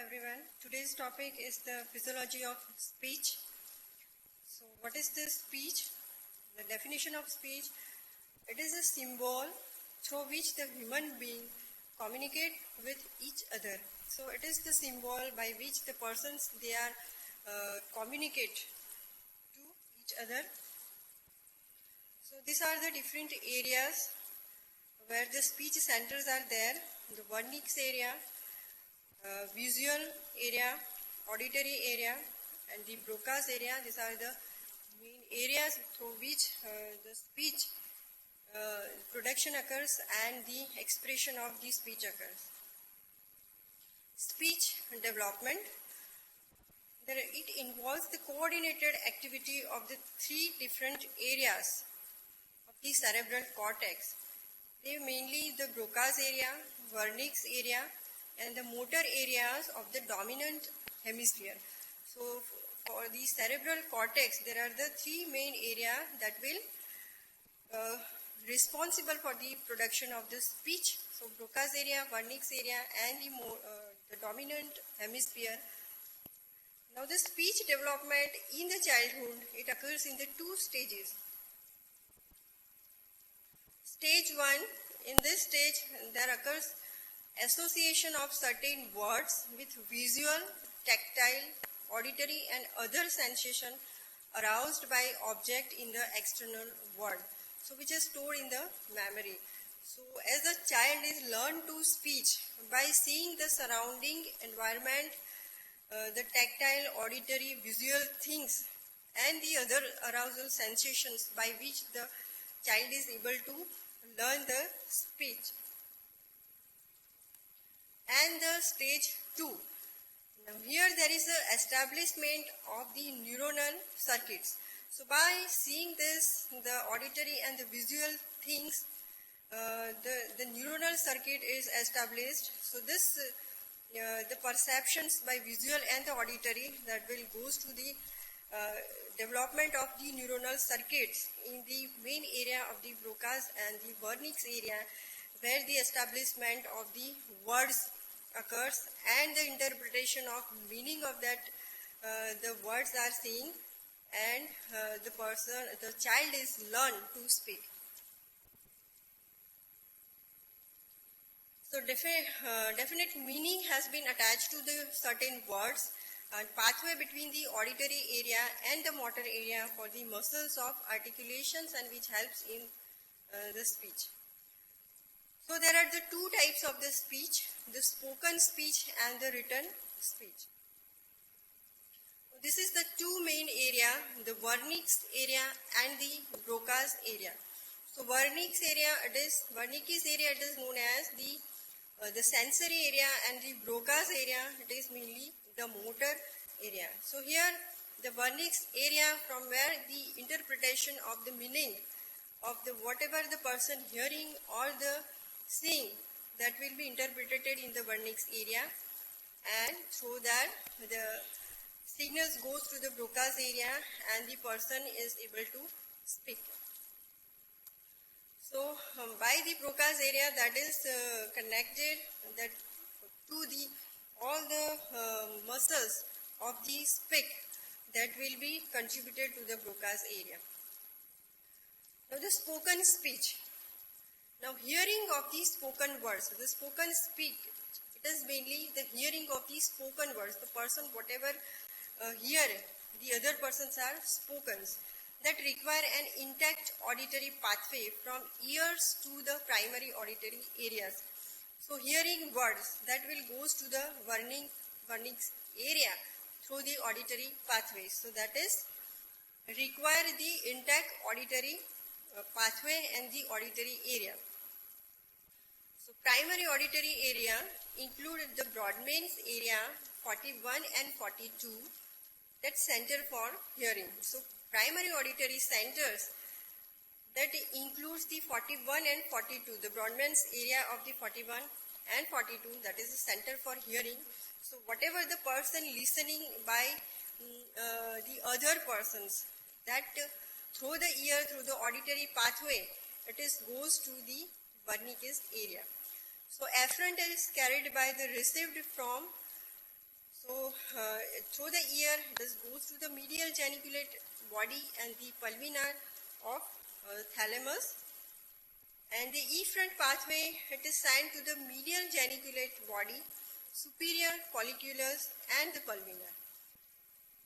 everyone. Today's topic is the physiology of speech. So what is this speech? The definition of speech, it is a symbol through which the human being communicate with each other. So it is the symbol by which the persons they are communicate to each other. So these are the different areas where the speech centers are there. The vernix area, visual area, auditory area, and the Broca's area. These are the main areas through which the speech production occurs and the expression of the speech occurs. Speech development. It involves the coordinated activity of the three different areas of the cerebral cortex. They are mainly the Broca's area, vernix area, and the motor areas of the dominant hemisphere. So for the cerebral cortex, there are the three main areas that will responsible for the production of the speech. So Broca's area, vernix area, and the dominant hemisphere. Now the speech development in the childhood, it occurs in the two stages. Stage 1, in this stage there occurs association of certain words with visual, tactile, auditory and other sensation aroused by object in the external world. So which is stored in the memory. So as a child is learned to speech by seeing the surrounding environment, the tactile, auditory, visual things and the other arousal sensations by which the child is able to learn the speech. And the stage 2. Now here there is the establishment of the neuronal circuits. So by seeing this, the auditory and the visual things, the neuronal circuit is established. So this, the perceptions by visual and the auditory that will goes to the development of the neuronal circuits in the main area of the Broca's and the vernix area, where the establishment of the words occurs and the interpretation of meaning of that the words are seen, and the child is learned to speak. So definite meaning has been attached to the certain words and pathway between the auditory area and the motor area for the muscles of articulations and which helps in the speech. So there are the two types of the speech, the spoken speech and the written speech. This is the two main area, the vernix area and the Broca's area. So vernix area, it is known as the sensory area, and the Broca's area, it is mainly the motor area. So here the vernix area, from where the interpretation of the meaning of the whatever the person hearing or the seeing, that will be interpreted in the vernix area, and through that the signals goes to the Broca's area and the person is able to speak. So by the Broca's area, that is connected to the all the muscles of the speak that will be contributed to the Broca's area. Now the spoken speech. Now hearing of the spoken words, the spoken speak, it is mainly the hearing of the spoken words. The person whatever hear, the other persons are spoken, that require an intact auditory pathway from ears to the primary auditory areas. So hearing words, that will goes to the vernix area through the auditory pathway. So that is require the intact auditory pathway and the auditory area. So primary auditory area include the Brodmann's area 41 and 42, that center for hearing. So primary auditory centers, that includes the 41 and 42, the Brodmann's area of the 41 and 42, that is the center for hearing. So whatever the person listening by the other persons, that through the ear, through the auditory pathway, it is goes to the vernix area. So afferent is carried by the received from So through the ear, this goes to the medial geniculate body and the pulvinar of thalamus. And the efferent pathway, it is sent to the medial geniculate body, superior colliculus and the pulvinar.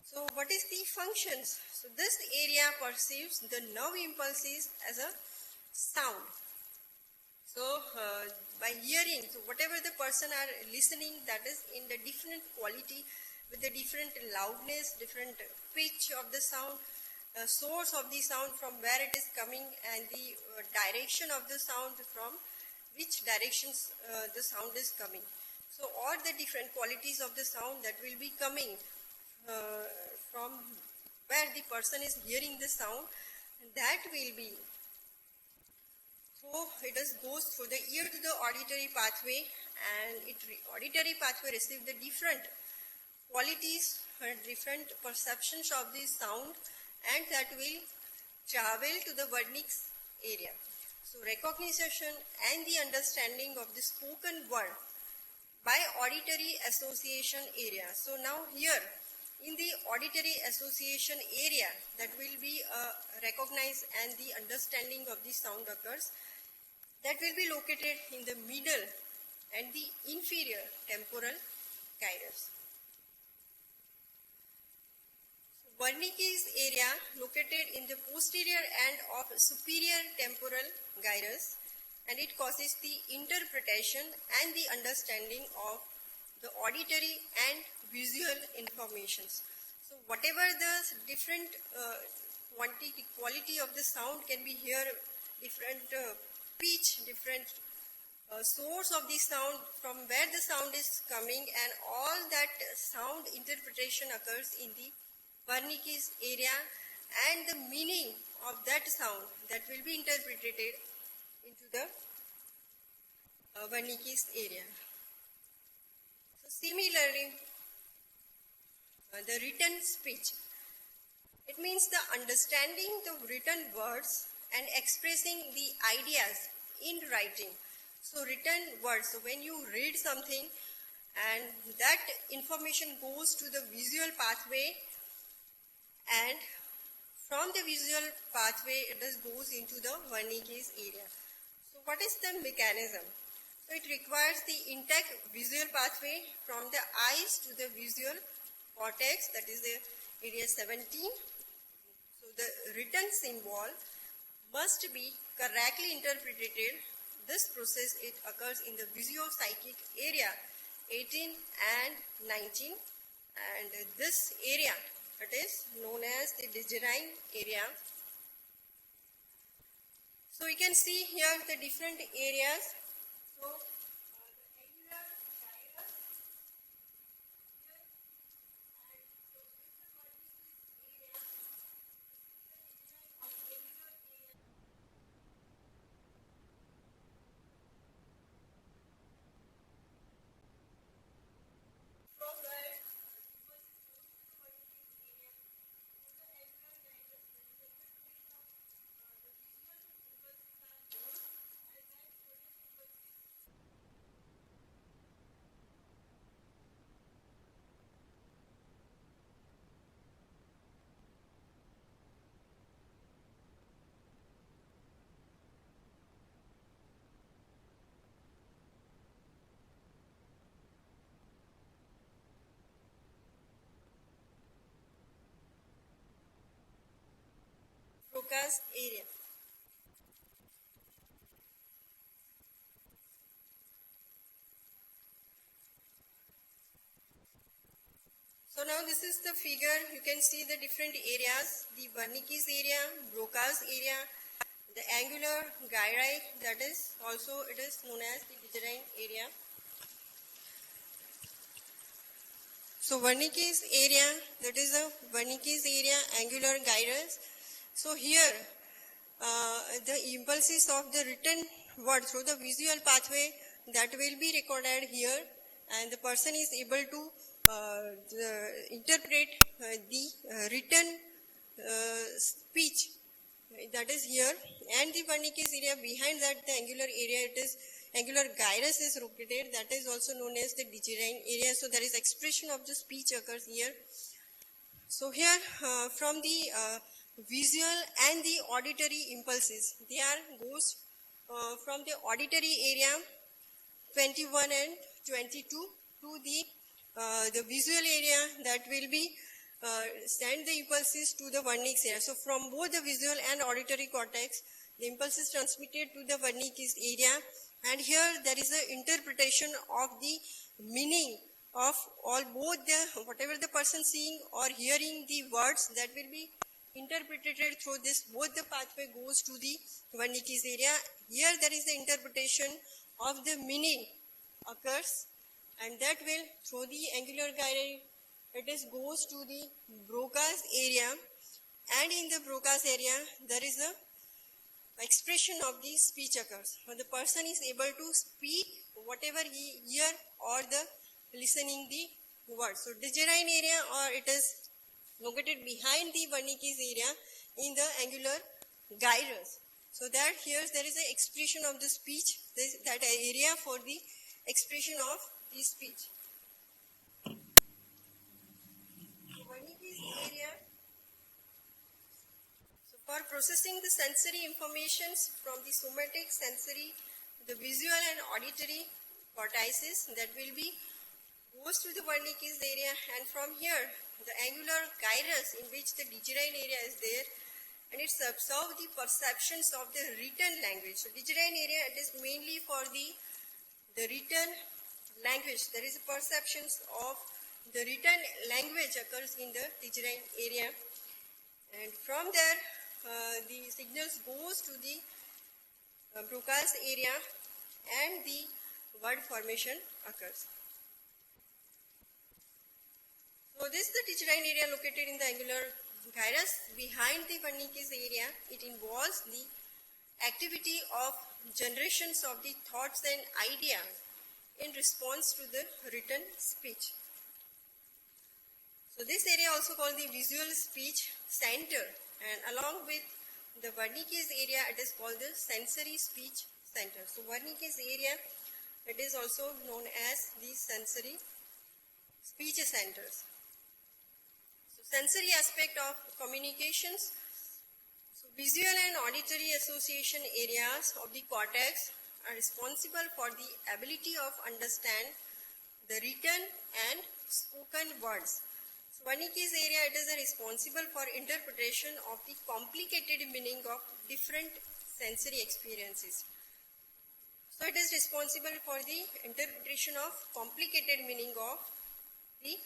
So what is the functions? So this area perceives the nerve impulses as a sound. So by hearing, so whatever the person are listening, that is in the different quality, with the different loudness, different pitch of the sound, source of the sound, from where it is coming, and the direction of the sound, from which directions the sound is coming. So all the different qualities of the sound that will be coming from where the person is hearing the sound, that will be. So it goes through the ear to the auditory pathway, and auditory pathway receives the different qualities, different perceptions of the sound, and that will travel to the Wernicke's area. So recognition and the understanding of the spoken word by auditory association area. So now here in the auditory association area, that will be recognized and the understanding of the sound occurs. That will be located in the middle and the inferior temporal gyrus. Wernicke's area located in the posterior end of superior temporal gyrus, and it causes the interpretation and the understanding of the auditory and visual informations. So whatever the different quality of the sound can be here, different pitch, different source of the sound, from where the sound is coming, and all that sound interpretation occurs in the Wernicke's area, and the meaning of that sound that will be interpreted into the Wernicke's area. So similarly, the written speech, it means the understanding the written words and expressing the ideas in writing. So written words, so when you read something and that information goes to the visual pathway, and from the visual pathway it goes into the Wernicke's area. So what is the mechanism? So it requires the intact visual pathway from the eyes to the visual cortex, that is the area 17. So the written symbol must be correctly interpreted. This process, it occurs in the visuopsychic area 18 and 19, and this area, it is known as the digerine area. So you can see here the different areas. So the angular gyrus here, and so this is what is this area. This is the digerine of angular area. From where Broca's area. So now this is the figure. You can see the different areas, the Wernicke's area, Broca's area, the angular gyri, that is also it is known as the digerine area. So Wernicke's area, that is the Wernicke's area, angular gyrus. So here the impulses of the written word through the visual pathway, that will be recorded here, and the person is able to interpret the written speech, that is here, and the Wernicke's area, behind that the angular area, it is angular gyrus is located, that is also known as the digerine area. So there is expression of the speech occurs here. So here from the visual and the auditory impulses, they are goes from the auditory area 21 and 22 to the visual area, that will be send the impulses to the Wernicke's area. So from both the visual and auditory cortex, the impulse is transmitted to the Wernicke's area, and here there is an interpretation of the meaning of all both the whatever the person seeing or hearing the words, that will be interpreted through this. Both the pathway goes to the Wernicke's area. Here there is the interpretation of the meaning occurs, and that will through the angular gyri, it is goes to the Broca's area, and in the Broca's area there is a expression of the speech occurs. When the person is able to speak whatever he hear or the listening the words. So digerine area, or it is located behind the Wernicke's area in the angular gyrus. So that here there is an expression of the speech, that area for the expression of the speech. Wernicke's area. So for processing the sensory informations from the somatic, sensory, the visual and auditory cortices, that will be goes to the Wernicke's area, and from here the angular gyrus in which the digerine area is there, and it's absorb the perceptions of the written language. So digerine area, it is mainly for the written language. There is perceptions of the written language occurs in the digerine area, and from there the signals goes to the Broca's area, and the word formation occurs. So this is the digerine area located in the angular gyrus behind the Wernicke's area. It involves the activity of generations of the thoughts and ideas in response to the written speech. So this area also called the visual speech center, and along with the Wernicke's area, it is called the sensory speech center. So Wernicke's area, it is also known as the sensory speech centers. Sensory aspect of communications. So visual and auditory association areas of the cortex are responsible for the ability of understand the written and spoken words. So Wernicke's area, it is responsible for interpretation of the complicated meaning of different sensory experiences. So it is responsible for the interpretation of complicated meaning of the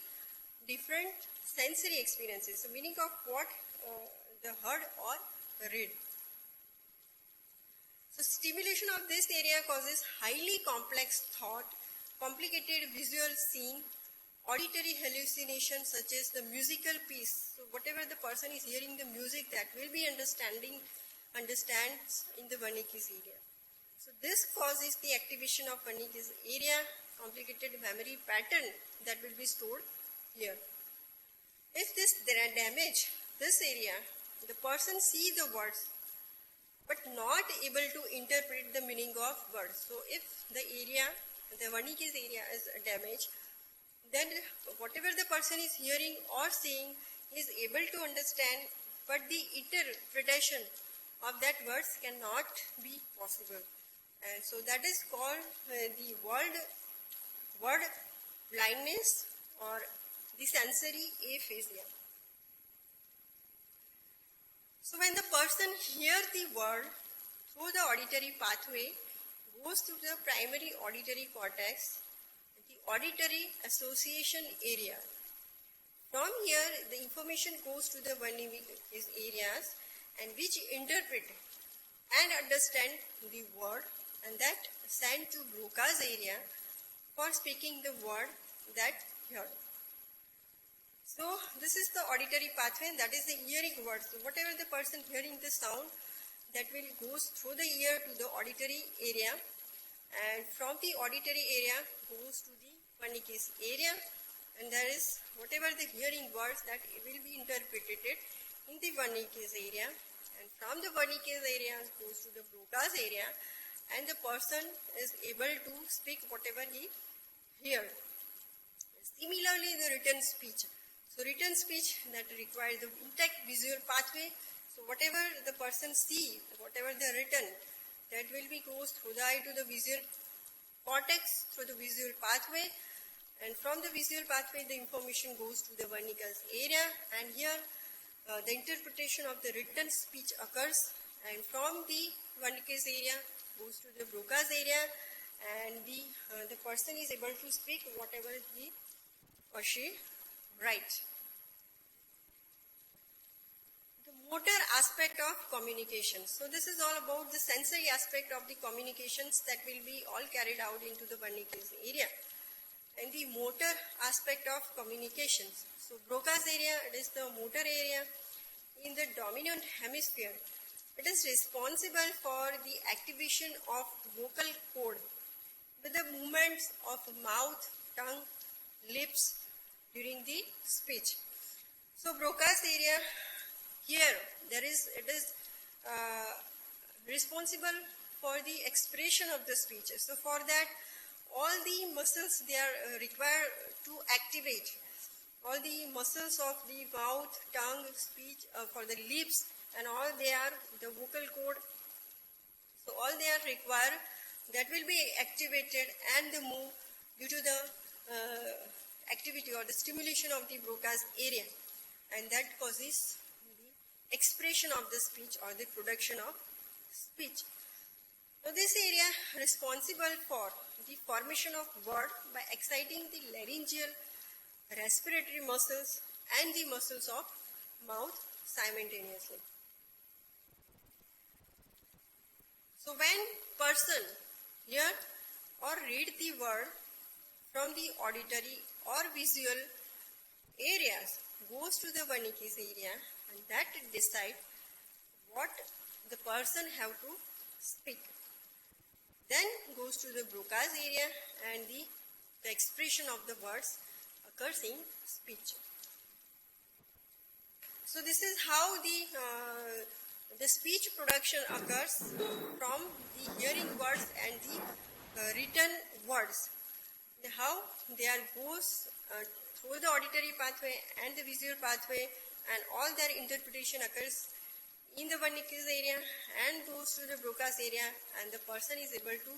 different sensory experiences, so meaning of what the heard or read. So stimulation of this area causes highly complex thought, complicated visual seeing, auditory hallucinations such as the musical piece. So whatever the person is hearing the music, that will be understands in the Wernicke's area. So this causes the activation of Wernicke's area, complicated memory pattern that will be stored here. If this damage this area, the person see the words but not able to interpret the meaning of words. So if the area, the Wernicke's area is damaged, then whatever the person is hearing or seeing is able to understand, but the interpretation of that words cannot be possible. And so that is called the word blindness or the sensory aphasia. So when the person hears the word through the auditory pathway, goes to the primary auditory cortex, the auditory association area. From here, the information goes to the Wernicke's areas, and which interpret and understand the word, and that sent to Broca's area for speaking the word that heard. So this is the auditory pathway, and that is the hearing word. So whatever the person hearing the sound, that will goes through the ear to the auditory area, and from the auditory area goes to the Wernicke's area, and there is whatever the hearing words that will be interpreted in the Wernicke's area, and from the Wernicke's area goes to the Broca's area, and the person is able to speak whatever he hears. Similarly, the written speech. So written speech that requires the intact visual pathway. So whatever the person sees, whatever they are written, that will be goes through the eye to the visual cortex, through the visual pathway, and from the visual pathway the information goes to the Wernicke's area, and here the interpretation of the written speech occurs, and from the Wernicke's area goes to the Broca's area, and the person is able to speak whatever he or she writes. The motor aspect of communication. So this is all about the sensory aspect of the communications that will be all carried out into the Wernicke's area. And the motor aspect of communications. So Broca's area, it is the motor area in the dominant hemisphere. It is responsible for the activation of vocal cord with the movements of mouth, tongue, lips during the speech. So Broca's area here, it is responsible for the expression of the speech. So for that, all the muscles they are required to activate. All the muscles of the mouth, tongue, speech, for the lips, and all they are the vocal cord. So all they are required that will be activated and the move due to the activity or the stimulation of the Broca's area, and that causes the expression of the speech or the production of speech. So this area responsible for the formation of word by exciting the laryngeal, respiratory muscles and the muscles of mouth simultaneously. So when person hear or read the word from the auditory or visual areas goes to the Wernicke's area, and that decide what the person have to speak. Then goes to the Broca's area, and the expression of the words occurs in speech. So this is how the speech production occurs from the hearing words and the written words. How they are goes through the auditory pathway and the visual pathway, and all their interpretation occurs in the Wernicke's area and goes to the Broca's area, and the person is able to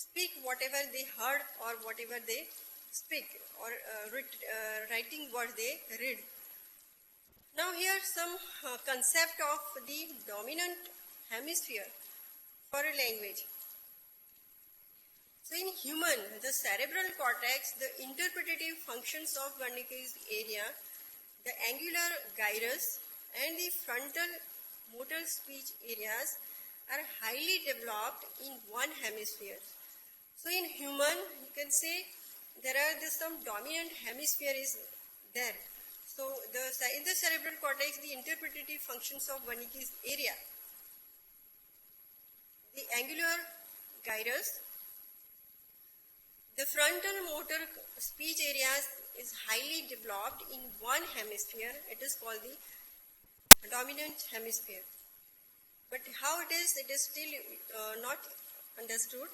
speak whatever they heard or whatever they speak or writing what they read. Now here some concept of the dominant hemisphere for a language. So in human, the cerebral cortex, the interpretative functions of Wernicke's area, the angular gyrus and the frontal motor speech areas are highly developed in one hemisphere. So in human, you can say there are some dominant hemisphere is there. So in the cerebral cortex, the interpretative functions of Wernicke's area, the angular gyrus, the frontal motor speech areas is highly developed in one hemisphere. It is called the dominant hemisphere. But how it is still not understood.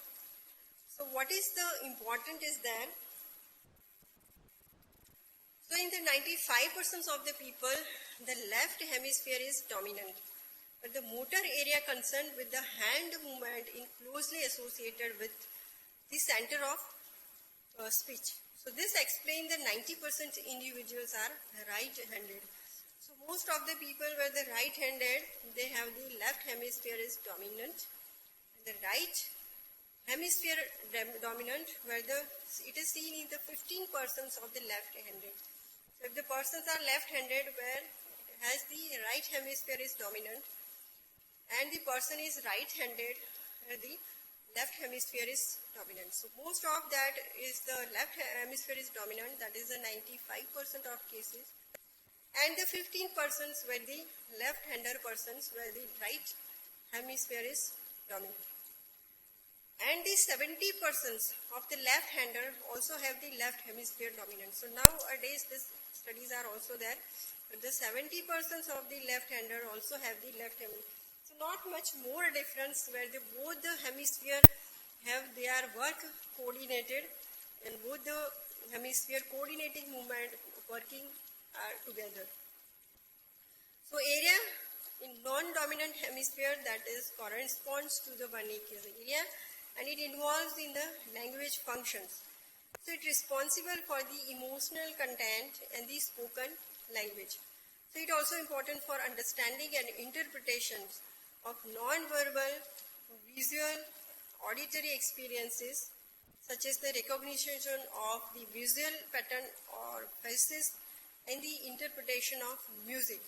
So what is the important is that, so in the 95% of the people, the left hemisphere is dominant. But the motor area concerned with the hand movement is closely associated with the center of speech. So this explains that 90% individuals are right-handed. So most of the people were the right-handed, they have the left hemisphere is dominant. The right hemisphere dominant, where it is seen in the 15% of the left-handed. So if the persons are left-handed, where it has the right hemisphere is dominant, and the person is right-handed, where the left hemisphere is dominant. So most of that is the left hemisphere is dominant, that is the 95% of cases. And the 15% were the left-hander persons, where the right hemisphere is dominant. And the 70% of the left-hander also have the left hemisphere dominant. So nowadays these studies are also there. But the 70% of the left-hander also have the left hemisphere. So So not much more difference where both the hemisphere have their work coordinated and both the hemisphere coordinating movement working are together. So area in non-dominant hemisphere, that is corresponds to the Wernicke area, and it involves in the language functions. So it's responsible for the emotional content and the spoken language. So it's also important for understanding and interpretations of non-verbal, visual, auditory experiences, such as the recognition of the visual pattern or faces and the interpretation of music.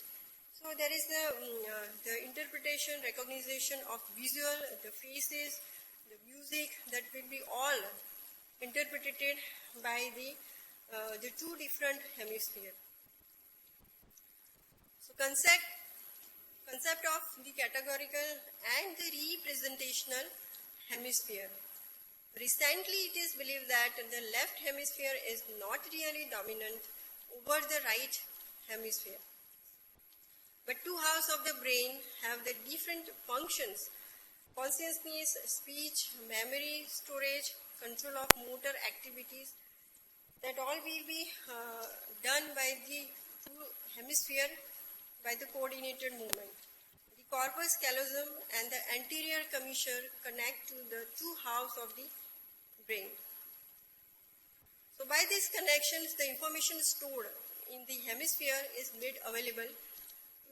So there is the interpretation, recognition of visual, the faces, the music, that will be all interpreted by the two different hemispheres. So concept of the categorical and the representational hemisphere. Recently, it is believed that the left hemisphere is not really dominant over the right hemisphere. But two halves of the brain have the different functions: consciousness, speech, memory, storage, control of motor activities. That all will be done by the two hemisphere by the coordinated movement. The corpus callosum and the anterior commissure connect to the two halves of the brain. So by these connections, the information stored in the hemisphere is made available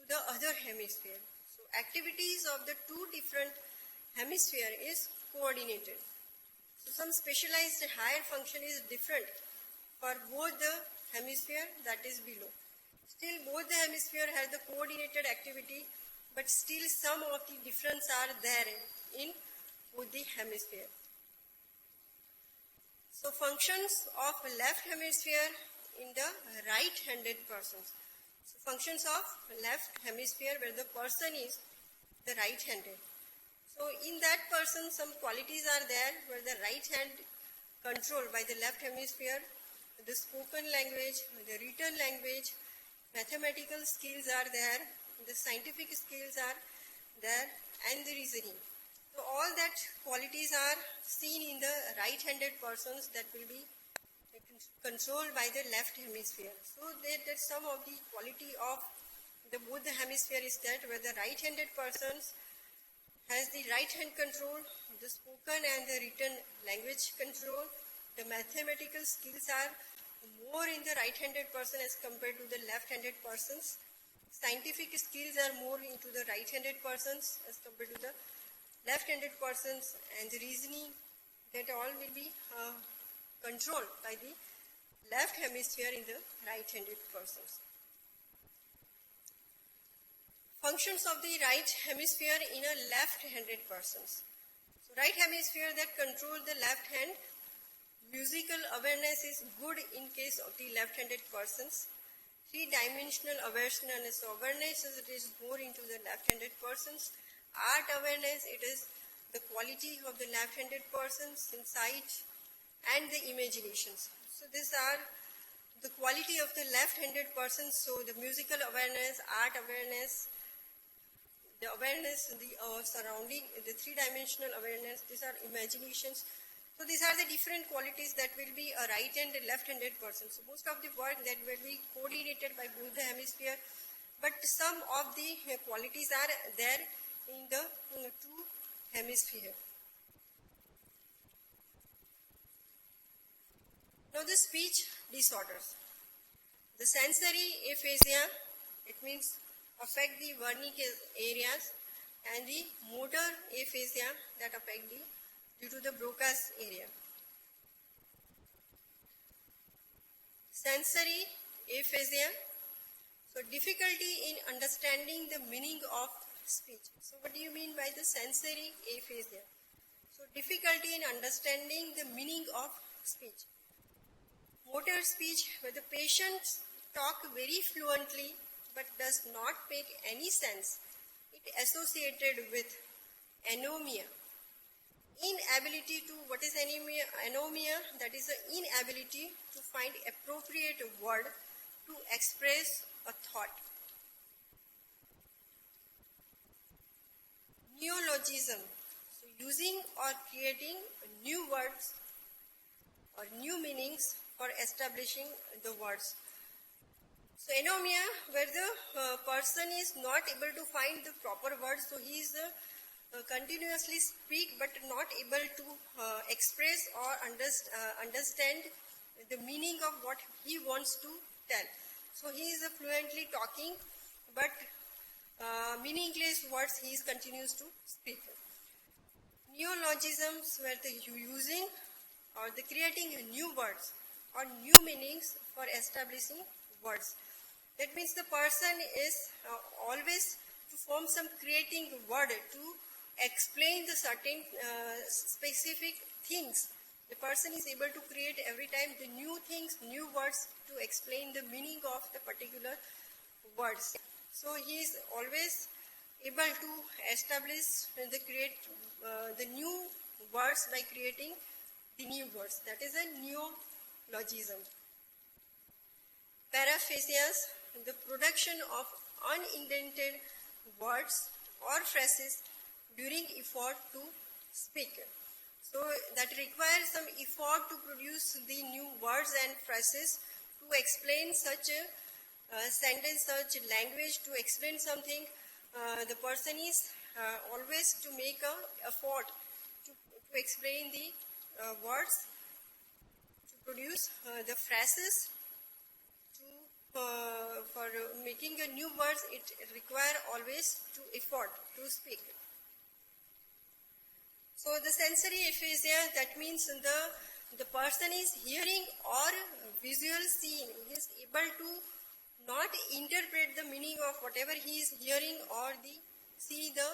the other hemisphere. So activities of the two different hemisphere is coordinated. So some specialized higher function is different for both the hemisphere, that is below. Still both the hemisphere have the coordinated activity, but still some of the difference are there in both the hemisphere. So functions of left hemisphere in the right-handed persons. So functions of left hemisphere where the person is the right-handed. So in that person some qualities are there where the right hand controlled by the left hemisphere, the spoken language, the written language, mathematical skills are there, the scientific skills are there, and the reasoning. So all that qualities are seen in the right-handed persons that will be controlled by the left hemisphere. So that some of the quality of both the hemisphere is that where the right-handed persons has the right hand control, the spoken and the written language control, the mathematical skills are more in the right-handed person as compared to the left-handed persons. Scientific skills are more into the right-handed persons as compared to the left-handed persons, and the reasoning, that all will be controlled by the left hemisphere in the right-handed persons. Functions of the right hemisphere in a left-handed persons. So right hemisphere that control the left hand, musical awareness is good in case of the left-handed persons. Three-dimensional awareness it is more into the left-handed persons. Art awareness, it is the quality of the left-handed persons, insight and the imaginations. So these are the quality of the left-handed persons. So the musical awareness, art awareness, the awareness, the surrounding, the three-dimensional awareness, these are imaginations. So these are the different qualities that will be a right and left-handed person. So most of the work that will be coordinated by both the hemisphere, but some of the qualities are there in the two hemisphere. Now the speech disorders. The sensory aphasia, it means affect the Wernicke areas, and the motor aphasia that affect due to the Broca's area. Sensory aphasia, so difficulty in understanding the meaning of speech. So what do you mean by the sensory aphasia? So difficulty in understanding the meaning of speech. Motor speech, where the patients talk very fluently but does not make any sense. It associated with anomia. Inability to, what is anomia? Anomia, that is the inability to find appropriate word to express a thought. Neologism, so using or creating new words or new meanings for establishing the words. So anomia, where the person is not able to find the proper words, so he is continuously speak but not able to express or understand the meaning of what he wants to tell. So he is fluently talking, but meaningless words he continues to speak. Neologisms, where the using or the creating new words or new meanings for establishing words. That means the person is always to form some creating word to explain the certain specific things. The person is able to create every time the new things, new words to explain the meaning of the particular words. So he is always able to establish the new words by creating the new words. That is a neologism. Paraphasias, the production of unindented words or phrases during effort to speak. So that requires some effort to produce the new words and phrases to explain such a sentence, such language, to explain something. The person is always to make an effort to explain the words, to produce the phrases. For making a new words, it requires always to effort to speak. So the sensory aphasia, that means the person is hearing or visual seeing. He is able to not interpret the meaning of whatever he is hearing or see the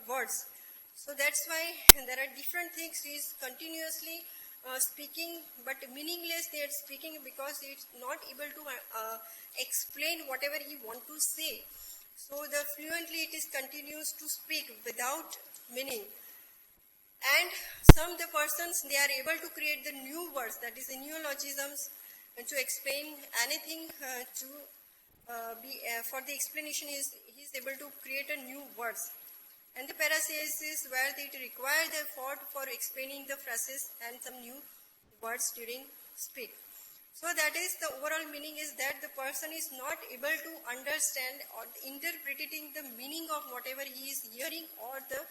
words. So that's why there are different things. He is continuously speaking, but meaningless they are speaking because it's not able to explain whatever he want to say. So the fluently it is continues to speak without meaning. And some the persons, they are able to create the new words, that is the neologisms, to explain anything for the explanation he is able to create a new words. And the paraphasias, where it requires the effort for explaining the phrases and some new words during speak. So that is the overall meaning is that the person is not able to understand or interpreting the meaning of whatever he is hearing or the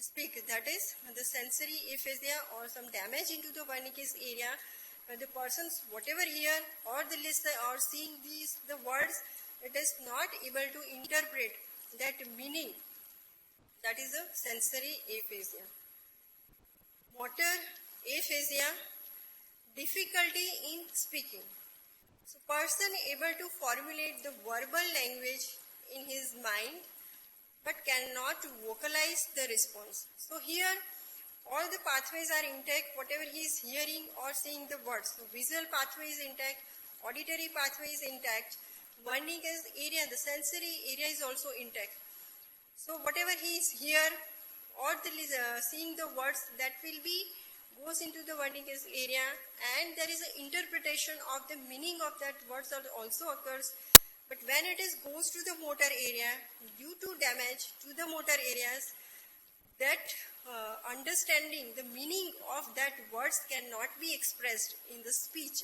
speak. That is the sensory aphasia or some damage into the Wernicke's area. The persons whatever hear or the listen or seeing the words, it is not able to interpret that meaning. That is a sensory aphasia. Motor aphasia, difficulty in speaking. So person able to formulate the verbal language in his mind but cannot vocalize the response. So here all the pathways are intact, whatever he is hearing or seeing the words. So visual pathway is intact, auditory pathway is intact, Wernicke's area, the sensory area is also intact. So whatever he is here or seeing the words, that will be goes into the Wernicke's area, and there is an interpretation of the meaning of that words also occurs. But when it goes to the motor area, due to damage to the motor areas, that understanding the meaning of that words cannot be expressed in the speech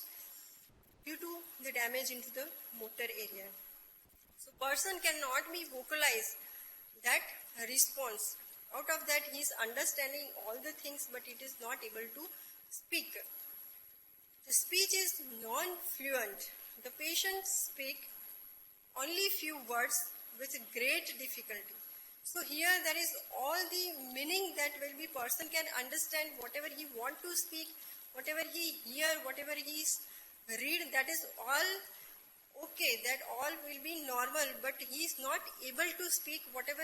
due to the damage into the motor area. So person cannot be vocalize that response. Out of that he is understanding all the things, but it is not able to speak. The speech is non-fluent. The patient speak only few words with great difficulty. So here there is all the meaning that will be person can understand whatever he want to speak, whatever he hear, whatever he read, that is all okay, that all will be normal, but he is not able to speak whatever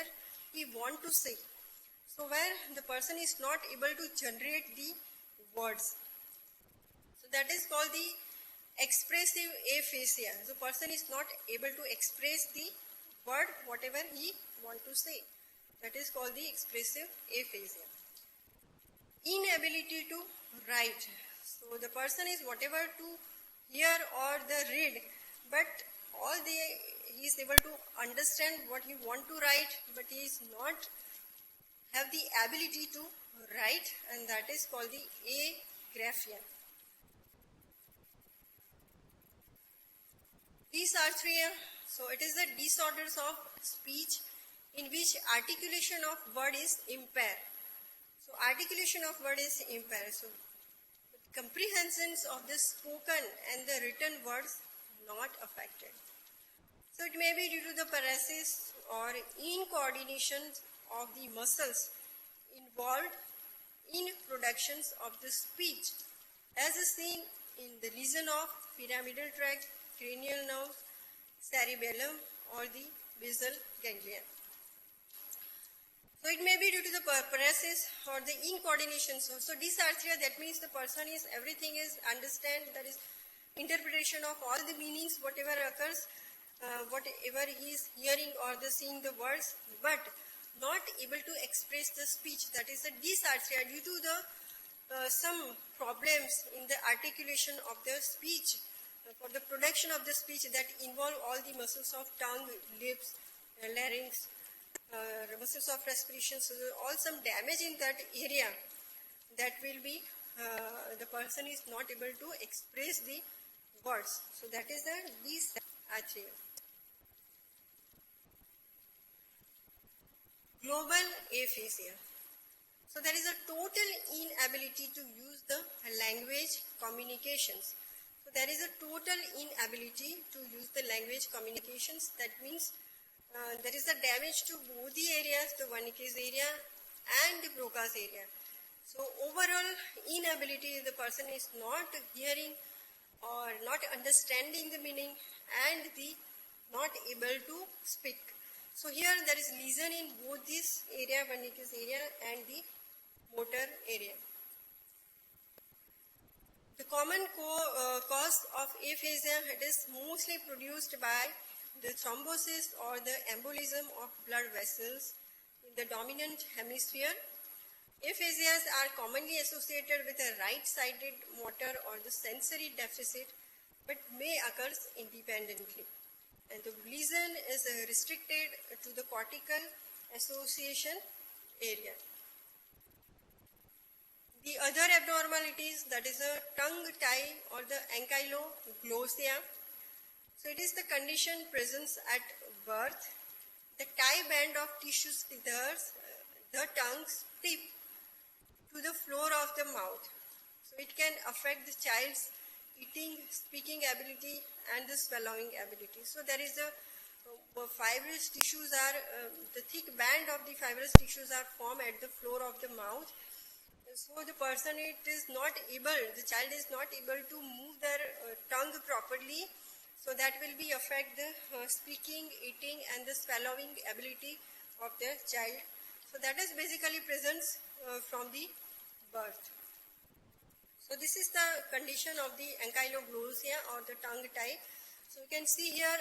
he want to say. So where the person is not able to generate the words. So that is called the expressive aphasia. The person is not able to express the word whatever he want to say. That is called the expressive aphasia. Inability to write. So the person is whatever to hear or the read, but he is able to understand what he want to write, but he is not have the ability to write, and that is called the agraphia. These are three, so it is the disorders of speech in which articulation of word is impaired. So articulation of word is impaired. So comprehensions of the spoken and the written words not affected. So it may be due to the paralysis or incoordination of the muscles involved in productions of the speech, as is seen in the lesion of pyramidal tract, cranial nerve, cerebellum, or the basal ganglia. So it may be due to the paralysis or the incoordination. So dysarthria, that means the person is, everything is understand, that is interpretation of all the meanings, whatever occurs, whatever he is hearing or the seeing the words, but not able to express the speech. That is the dysarthria due to the some problems in the articulation of the speech, for the production of the speech that involve all the muscles of tongue, lips, larynx, muscles of respiration. So all some damage in that area, that will be the person is not able to express the words. So that is the dysarthria. Global aphasia. So there is a total inability to use the language communications. So there is a total inability to use the language communications. That means there is a damage to both the areas, the Wernicke's area and the Broca's area. So overall inability, the person is not hearing or not understanding the meaning and the not able to speak. So here there is lesion in both this area, Wernicke's area and the motor area. The common cause of aphasia, it is mostly produced by the thrombosis or the embolism of blood vessels in the dominant hemisphere. Aphasias are commonly associated with a right-sided motor or the sensory deficit, but may occur independently. And the lesion is restricted to the cortical association area. The other abnormalities, that is a tongue tie or the ankylosing. So it is the condition present at birth. The tie band of tissues tethers the tongue's tip to the floor of the mouth. So it can affect the child's eating, speaking ability and the swallowing ability. So there is a fibrous tissues are, the thick band of the fibrous tissues are formed at the floor of the mouth. So the person, it is not able, the child is not able to move their tongue properly. So that will be affect the speaking, eating and the swallowing ability of the child. So that is basically presents from the birth. So this is the condition of the ankylosing or the tongue tie. So you can see here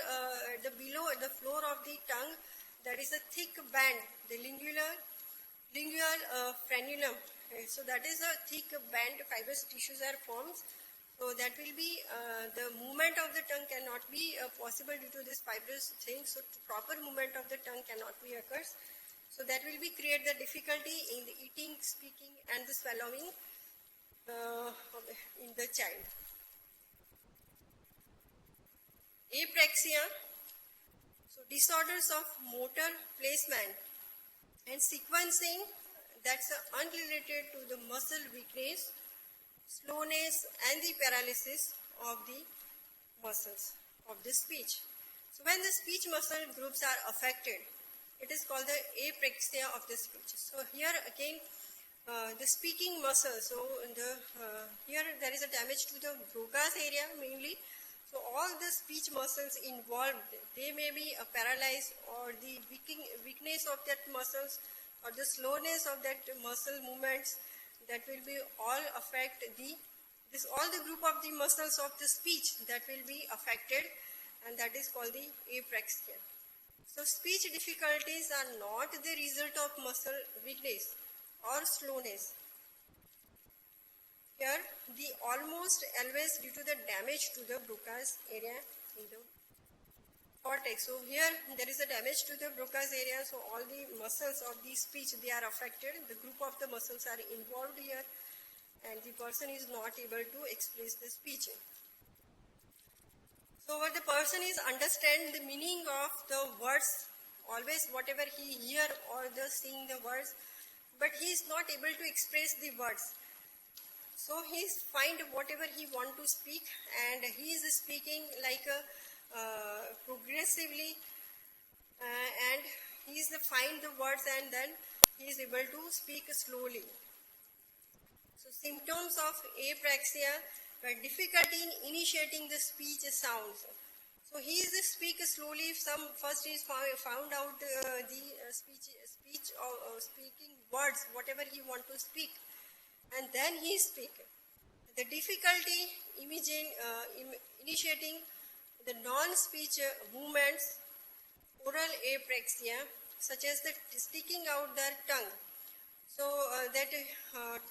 the below the floor of the tongue, there is a thick band, the lingual frenulum. So that is a thick band, fibrous tissues are formed. So that will be, the movement of the tongue cannot be possible due to this fibrous thing. So proper movement of the tongue cannot be occurs. So that will be create the difficulty in the eating, speaking and the swallowing in the child. Apraxia, so disorders of motor placement and sequencing that's unrelated to the muscle weakness, slowness and the paralysis of the muscles of the speech. So when the speech muscle groups are affected, it is called the apraxia of the speech. So here again, the speaking muscle, so here there is a damage to the Broca's area mainly. So all the speech muscles involved, they may be paralyzed or the weakness of that muscles or the slowness of that muscle movements, that will be all affect all the group of the muscles of the speech that will be affected, and that is called the apraxia. So speech difficulties are not the result of muscle weakness or slowness. Here, the almost always due to the damage to the Broca's area in the cortex. So here there is a damage to the Broca's area, so all the muscles of the speech, they are affected. The group of the muscles are involved here, and the person is not able to express the speech. So what the person is understand the meaning of the words, always whatever he hear or the seeing the words, but he is not able to express the words. So he find whatever he want to speak, and he is speaking like progressively, and he is find the words, and then he is able to speak slowly. So symptoms of apraxia were difficulty in initiating the speech sounds. So he is speak slowly. First he is found out the speech or speaking words, whatever he want to speak, and then he speak. The difficulty initiating the non-speech movements, oral apraxia, such as the sticking out their tongue. So that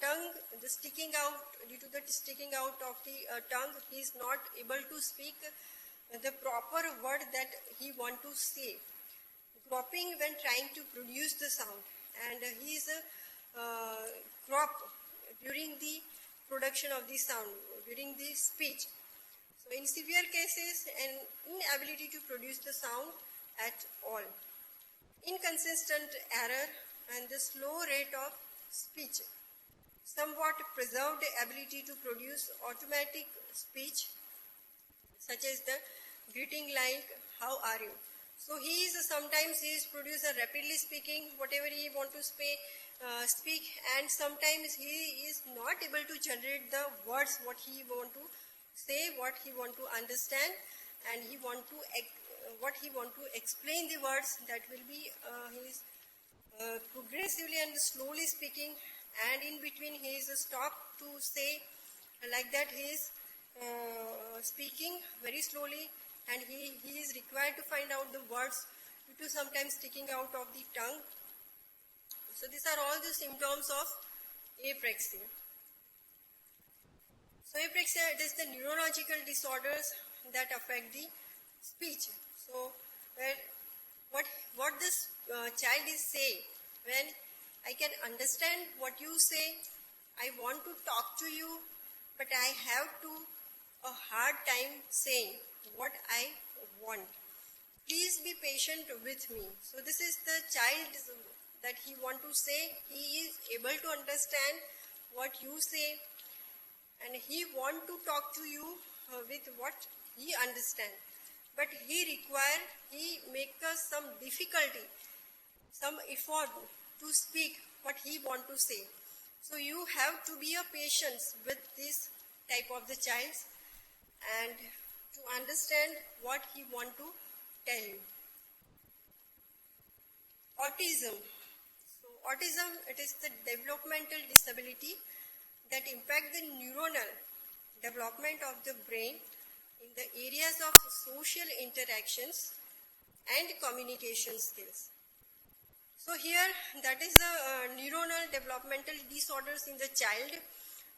tongue, the sticking out, due to the sticking out of the tongue, he is not able to speak the proper word that he want to say. Cropping when trying to produce the sound, and he is crop during the production of the sound, during the speech. So in severe cases, an inability to produce the sound at all. Inconsistent error and the slow rate of speech, somewhat preserved ability to produce automatic speech, such as the greeting like "How are you?" So he is sometimes he is producer rapidly speaking whatever he want to speak, and sometimes he is not able to generate the words what he want to say, what he want to understand, and he want to what he want to explain the words, that will be his progressively and slowly speaking, and in between he is stopped to say, like that he is speaking very slowly, and he is required to find out the words due to sometimes sticking out of the tongue. So these are all the symptoms of apraxia. So apraxia, it is the neurological disorders that affect the speech. So what this child is saying, when I can understand what you say, I want to talk to you, but I have a hard time saying what I want. Please be patient with me. So this is the child that he want to say. He is able to understand what you say, and he want to talk to you with what he understand. But he make us some difficulty, some effort to speak what he want to say. So you have to be a patience with this type of the child, and to understand what he want to tell you. Autism. So autism, it is the developmental disability that impact the neuronal development of the brain in the areas of social interactions and communication skills. So here, that is the neuronal developmental disorders in the child.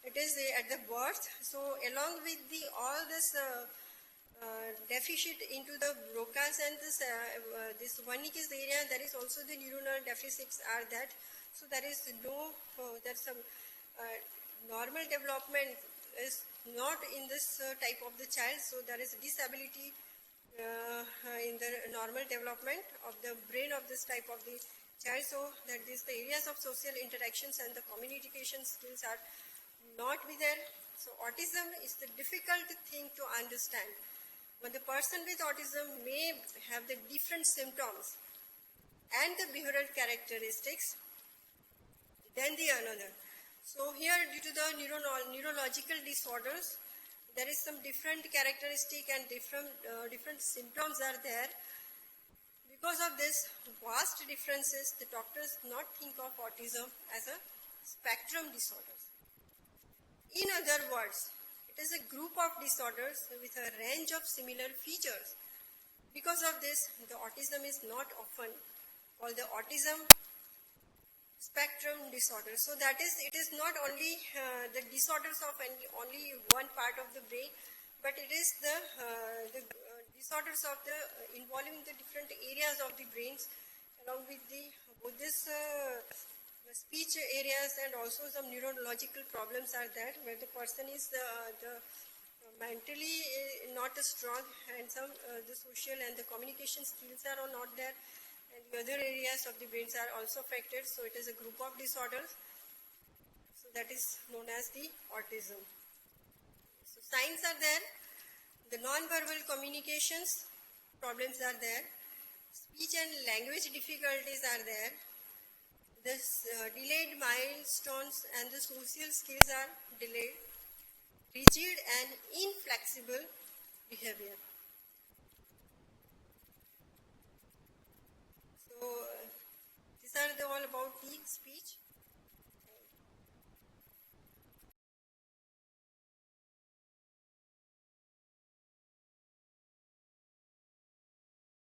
It is at the birth. So along with all this deficit into the Broca's and this Wernicke's area, there is also the neuronal deficits are that. So there is there's some normal development is not in this type of the child. So there is disability in the normal development of the brain of this type of the child. So that is the areas of social interactions and the communication skills are not be there. So autism is the difficult thing to understand. When the person with autism may have the different symptoms and the behavioral characteristics than the another. So here, due to the neurological disorders, there is some different characteristic and different symptoms are there. Because of this vast differences, the doctors not think of autism as a spectrum disorders. In other words, it is a group of disorders with a range of similar features. Because of this, the autism is not often called the autism spectrum disorder. So that is, it is not only the disorders of only one part of the brain, but it is the disorders of the involving the different areas of the brains, along with the both this speech areas, and also some neurological problems are there where the person is the mentally not strong, and some the social and the communication skills are not there, and the other areas of the brains are also affected. So it is a group of disorders. So that is known as the autism. So signs are there. The non-verbal communications problems are there. Speech and language difficulties are there. The delayed milestones and the social skills are delayed. Rigid and inflexible behavior. So these are all about the speech.